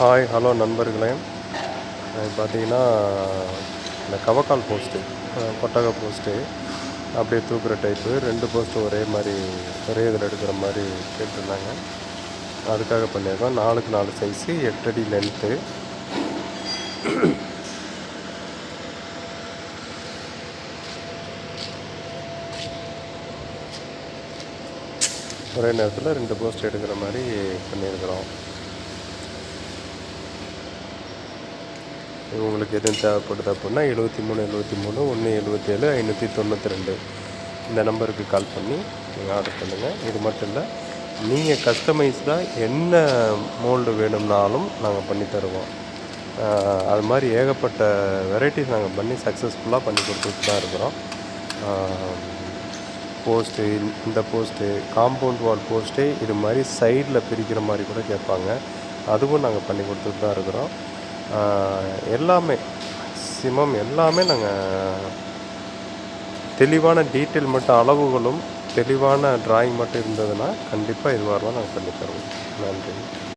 Hi hello நண்பர்களே. பார்த்தீங்கன்னா இந்த கவக்கால் போஸ்ட்டு, கொட்டகை போஸ்ட்டு அப்படியே தூக்குற டைப்பு 2 போஸ்ட்டு ஒரே மாதிரி ஒரே இதில் எடுக்கிற மாதிரி கேட்டிருந்தாங்க. அதுக்காக பண்ணியிருக்கோம். 4க்கு 4 சைஸு, 8 அடி லென்த்து. ஒரே நேரத்தில் 2 போஸ்ட் எடுக்கிற மாதிரி பண்ணியிருக்கிறோம். உங்களுக்கு எதுவும் தேவைப்படுது அப்படின்னா 73 73 177 592 இந்த நம்பருக்கு கால் பண்ணி நீங்கள் ஆர்டர் பண்ணுங்கள். இது மட்டும் இல்லை, நீங்கள் கஸ்டமைஸ்டாக என்ன மோல்டு வேணும்னாலும் நாங்கள் பண்ணி தருவோம். அது மாதிரி ஏகப்பட்ட வெரைட்டிஸ் நாங்கள் பண்ணி சக்ஸஸ்ஃபுல்லாக பண்ணி கொடுத்துட்டு தான் இருக்கிறோம். போஸ்ட்டு, இந்த போஸ்ட்டு, காம்பவுண்ட் வால் போஸ்ட்டே இது மாதிரி சைடில் பிரிக்கிற மாதிரி கூட கேட்பாங்க. அதுவும் நாங்கள் பண்ணி கொடுத்துட்டு தான் இருக்கிறோம். எல்லாமே மேக்ஸிமம் எல்லாமே நாங்கள் தெளிவான டீட்டெயில் மட்டும், அளவுகளும் தெளிவான ட்ராயிங் மட்டும் இருந்ததுன்னா கண்டிப்பாக எதுவாக இருந்தாலும் நாங்கள் பண்ணி தருவோம். நன்றி.